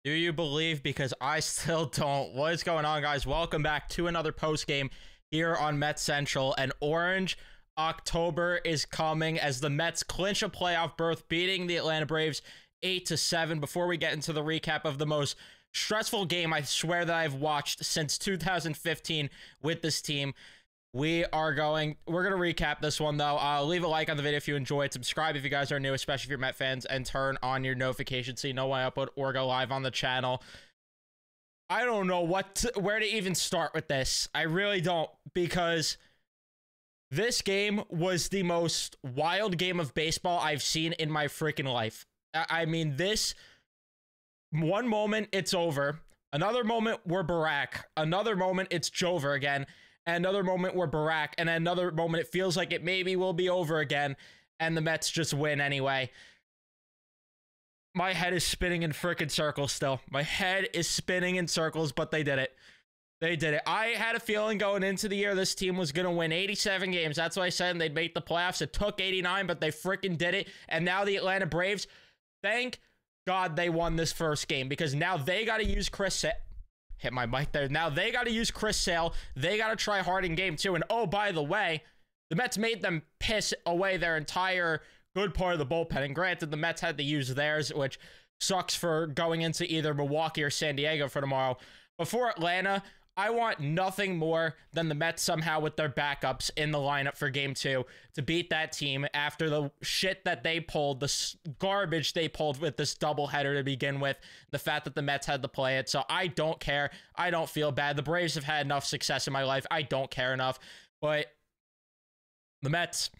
Do you believe? Because I still don't. What is going on, guys? Welcome back to another post game here on Mets Central. And Orange October is coming as the Mets clinch a playoff berth, beating the Atlanta Braves 8-7. Before we get into the recap of the most stressful game I swear that I've watched since 2015 with this team, we're gonna recap this one though. Leave a like on the video if you enjoyed, subscribe if you guys are new, especially if you're Met fans, and turn on your notifications so you know when I upload or go live on the channel. I don't know where to even start with this. I really don't, because this game was the most wild game of baseball I've seen in my freaking life. I mean, this one moment it's over, another moment we're Barack, another moment it's Jover again, and another moment we're Barack, and another moment it feels like it maybe will be over again, and the Mets just win anyway. My head is spinning in freaking circles still. My head is spinning in circles, but they did it. They did it. I had a feeling going into the year this team was going to win 87 games. That's what I said, and they'd make the playoffs. It took 89, but they freaking did it. And now the Atlanta Braves, thank God they won this first game, because now they got to use hit my mic there. Now they got to use Chris Sale. They got to try hard in game 2. And oh, by the way, the Mets made them piss away their entire good part of the bullpen. And granted, the Mets had to use theirs, which sucks for going into either Milwaukee or San Diego for tomorrow. But for Atlanta, I want nothing more than the Mets somehow with their backups in the lineup for game 2 to beat that team after the shit that they pulled, the garbage they pulled with this doubleheader to begin with, the fact that the Mets had to play it. So I don't care. I don't feel bad. The Braves have had enough success in my life. I don't care enough. But the Mets,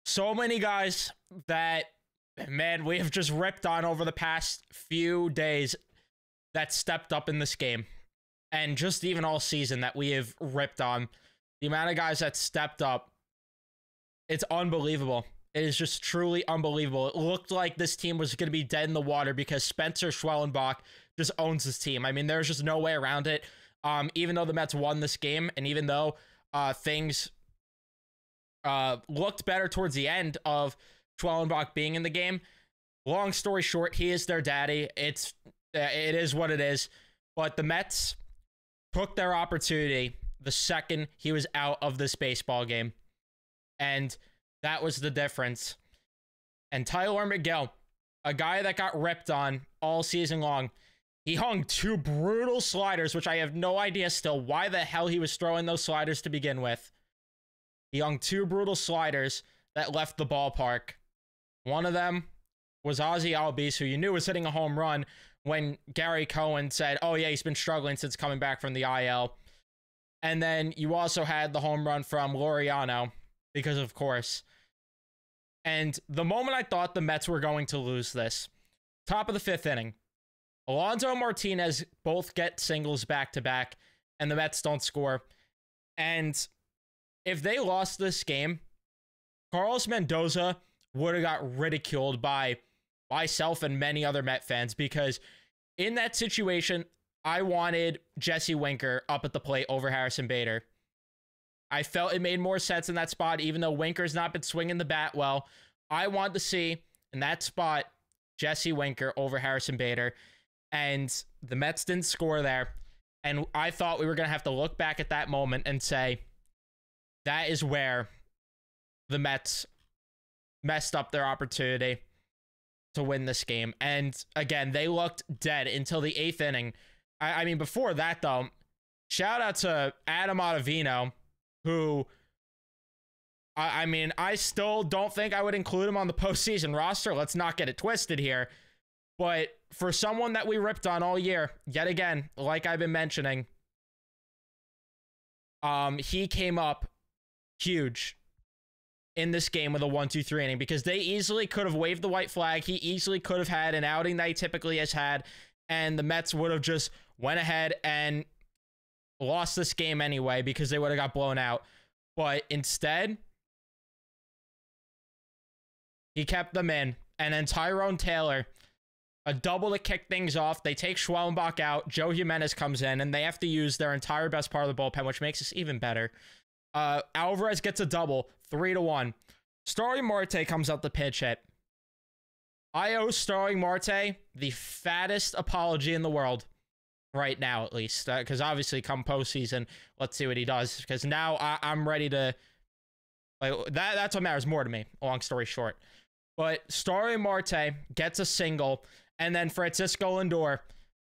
so many guys that, man, we have just ripped on over the past few days that stepped up in this game. And just even all season that we have ripped on, the amount of guys that stepped up, it's unbelievable. It is just truly unbelievable. It looked like this team was going to be dead in the water because Spencer Schwellenbach just owns this team. I mean, there's just no way around it. Even though the Mets won this game, and even though things looked better towards the end of Schwellenbach being in the game, long story short, he is their daddy. It is what it is. But the Mets took their opportunity the second he was out of this baseball game. And that was the difference. And Tyler Miguel, a guy that got ripped on all season long, he hung 2 brutal sliders, which I have no idea still why the hell he was throwing those sliders to begin with. He hung 2 brutal sliders that left the ballpark. One of them was Ozzie Albies, who you knew was hitting a home run, when Gary Cohen said, oh yeah, he's been struggling since coming back from the IL. And then you also had the home run from Laureano, because of course. And the moment I thought the Mets were going to lose this, top of the 5th inning, Alonso Martinez both get singles back-to-back, and the Mets don't score. And if they lost this game, Carlos Mendoza would have got ridiculed by myself and many other Met fans, because in that situation, I wanted Jesse Winker up at the plate over Harrison Bader. I felt it made more sense in that spot, even though Winker's not been swinging the bat well. I wanted to see in that spot Jesse Winker over Harrison Bader, and the Mets didn't score there. And I thought we were going to have to look back at that moment and say, that is where the Mets messed up their opportunity to win this game. And again, they looked dead until the 8th inning. I mean, before that, though, shout out to Adam Ottavino, who, I mean, I still don't think I would include him on the postseason roster. Let's not get it twisted here. But for someone that we ripped on all year, yet again, like I've been mentioning, he came up huge in this game with a 1-2-3 inning, because they easily could have waved the white flag. He easily could have had an outing that he typically has had, and the Mets would have just went ahead and lost this game anyway, because they would have got blown out. But instead, he kept them in. And then Tyrone Taylor, a double to kick things off. They take Schwellenbach out. Joe Jimenez comes in, and they have to use their entire best part of the bullpen, which makes this even better. Alvarez gets a double, 3-1. Starling Marte comes up the pinch hit. I owe Starling Marte the fattest apology in the world right now, at least, because obviously come postseason, let's see what he does, because now I'm ready to, like, that's what matters more to me, long story short. But Starling Marte gets a single, and then Francisco Lindor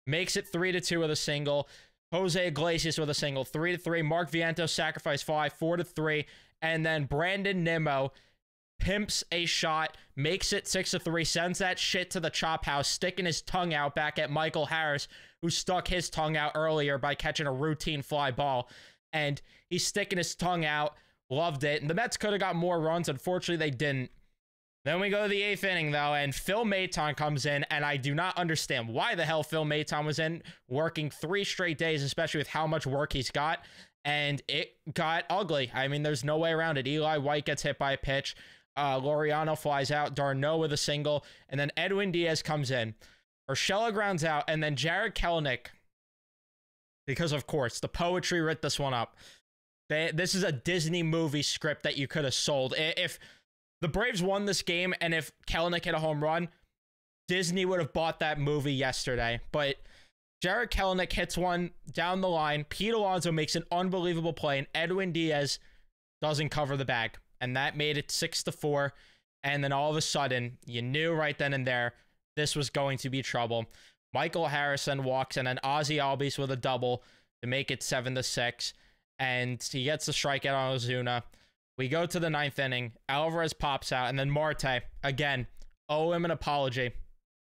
makes it 3-2 with a single. Jose Iglesias with a single, 3-3. Mark Vientos sacrifice fly, 4-3. And then Brandon Nimmo pimps a shot, makes it 6-3, sends that shit to the chop house, sticking his tongue out back at Michael Harris, who stuck his tongue out earlier by catching a routine fly ball. And he's sticking his tongue out. Loved it. And the Mets could have got more runs. Unfortunately, they didn't. Then we go to the 8th inning, though, and Phil Maton comes in, and I do not understand why the hell Phil Maton was in, working 3 straight days, especially with how much work he's got, and it got ugly. I mean, there's no way around it. Eli White gets hit by a pitch. Laureano flies out. Darno with a single, and then Edwin Diaz comes in. Urshela grounds out, and then Jared Kelenic, because, of course, the poetry writ this one up. This is a Disney movie script that you could have sold. If the Braves won this game, and if Kelenic hit a home run, Disney would have bought that movie yesterday. But Jared Kelenic hits one down the line. Pete Alonso makes an unbelievable play, and Edwin Diaz doesn't cover the bag. And that made it 6-4. And then all of a sudden, you knew right then and there this was going to be trouble. Michael Harrison walks, and then Ozzie Albies with a double to make it 7-6. And he gets the strikeout on Ozuna. We go to the 9th inning. Alvarez pops out, and then Marte, again, owe him an apology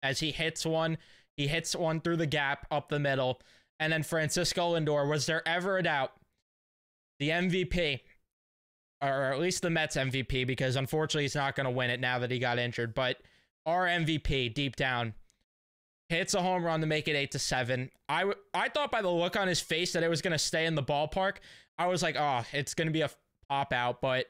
as he hits one. He hits one through the gap up the middle. And then Francisco Lindor, was there ever a doubt? The MVP, or at least the Mets MVP, because unfortunately he's not going to win it now that he got injured. But our MVP, deep down, hits a home run to make it 8-7. I thought by the look on his face that it was going to stay in the ballpark. I was like, oh, it's going to be a pop out, but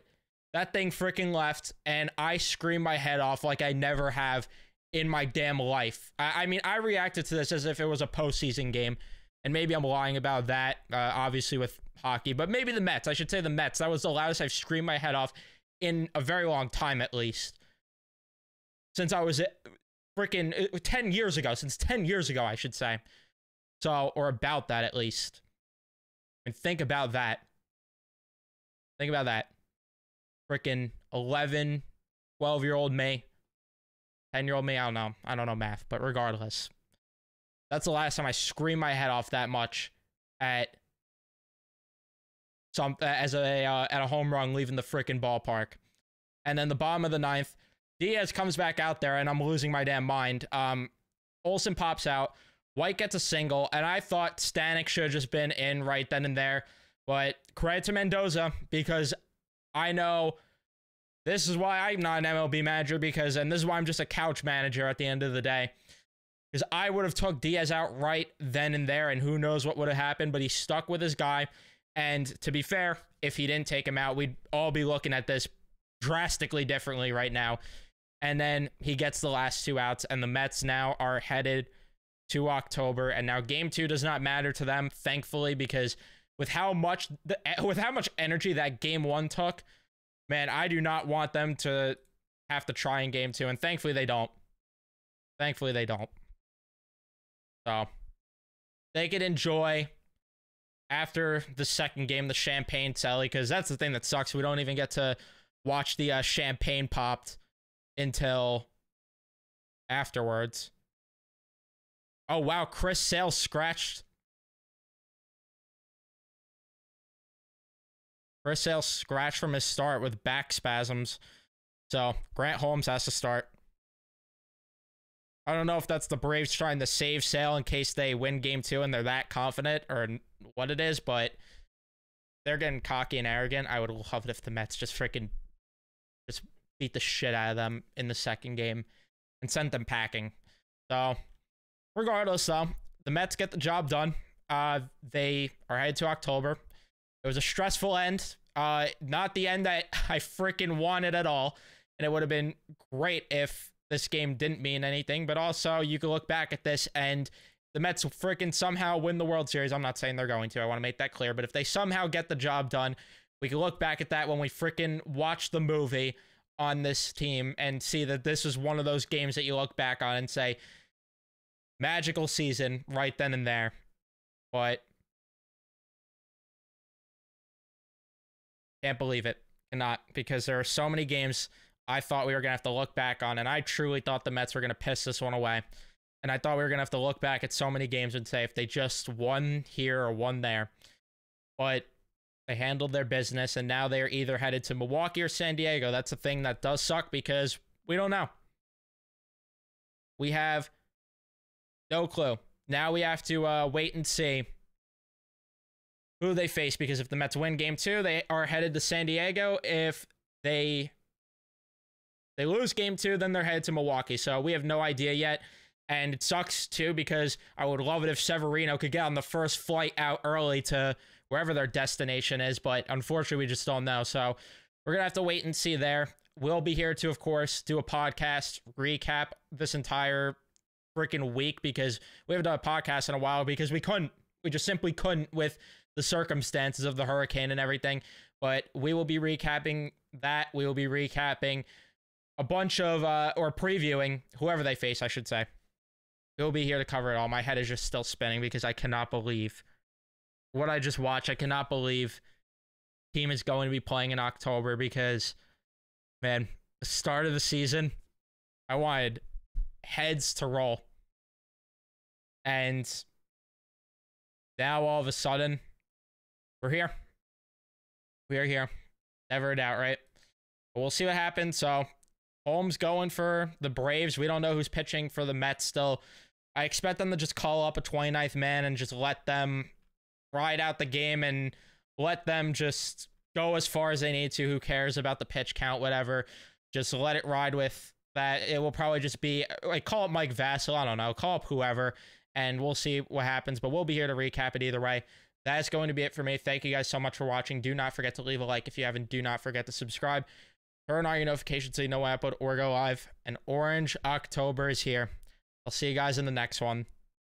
that thing freaking left, and I screamed my head off like I never have in my damn life. I mean, I reacted to this as if it was a postseason game, and maybe I'm lying about that, obviously with hockey, but maybe the Mets. I should say the Mets. That was the loudest I've screamed my head off in a very long time, at least. Since I was freaking 10 years ago. Since 10 years ago, I should say. So, or about that, at least. And think about that. Think about that. Freaking 11, 12-year-old me. 10-year-old me, I don't know math, but regardless. That's the last time I screamed my head off that much at a home run leaving the freaking ballpark. And then the bottom of the 9th, Diaz comes back out there, and I'm losing my damn mind. Olsen pops out. White gets a single, and I thought Stanek should have just been in right then and there. But credit to Mendoza, because I know this is why I'm not an MLB manager, and this is why I'm just a couch manager at the end of the day. Because I would have took Diaz out right then and there, and who knows what would have happened, but he stuck with his guy. And to be fair, if he didn't take him out, we'd all be looking at this drastically differently right now. And then he gets the last 2 outs, and the Mets now are headed to October. And now Game 2 does not matter to them, thankfully, because with how much energy that Game 1 took, man, I do not want them to have to try in Game 2, and thankfully they don't. Thankfully they don't. So they could enjoy after the second game the champagne celly, because that's the thing that sucks. We don't even get to watch the champagne popped until afterwards. Oh wow, Chris Sale scratched. Chris Sale scratched from his start with back spasms. So Grant Holmes has to start. I don't know if that's the Braves trying to save Sale in case they win Game 2 and they're that confident, or what it is, but they're getting cocky and arrogant. I would love it if the Mets just freaking just beat the shit out of them in the second game and sent them packing. So regardless, though, the Mets get the job done. They are headed to October. It was a stressful end. Not the end that I freaking wanted at all. And it would have been great if this game didn't mean anything. But also, you can look back at this and the Mets freaking somehow win the World Series. I'm not saying they're going to. I want to make that clear. But if they somehow get the job done, we can look back at that when we freaking watch the movie on this team and see that this is one of those games that you look back on and say, magical season right then and there. But can't believe it. Cannot, because there are so many games I thought we were going to have to look back on, and I truly thought the Mets were going to piss this one away. And I thought we were going to have to look back at so many games and say if they just won here or won there. But they handled their business, and now they're either headed to Milwaukee or San Diego. That's a thing that does suck because we don't know. We have no clue. Now we have to wait and see who they face, because if the Mets win game 2, they are headed to San Diego. If they lose game 2, then they're headed to Milwaukee. So we have no idea yet. And it sucks, too, because I would love it if Severino could get on the first flight out early to wherever their destination is. But unfortunately, we just don't know. So we're going to have to wait and see there. We'll be here to, of course, do a podcast, recap this entire freaking week, because we haven't done a podcast in a while because we couldn't. We just simply couldn't with the circumstances of the hurricane and everything. But we will be recapping that. We will be recapping a bunch of, or previewing whoever they face, I should say. We'll be here to cover it all. My head is just still spinning because I cannot believe what I just watched. I cannot believe the team is going to be playing in October because, man, the start of the season, I wanted heads to roll. And now all of a sudden, we're here. We are here. Never a doubt, right? But we'll see what happens. So, Holmes going for the Braves. We don't know who's pitching for the Mets still. I expect them to just call up a 29th man and just let them ride out the game and let them just go as far as they need to. Who cares about the pitch count, whatever. Just let it ride with that. It will probably just be, like, call up Mike Vasil. I don't know. Call up whoever, and we'll see what happens. But we'll be here to recap it either way. That is going to be it for me. Thank you guys so much for watching. Do not forget to leave a like if you haven't. Do not forget to subscribe. Turn on your notifications so you know when I upload or go live. And Orange October is here. I'll see you guys in the next one.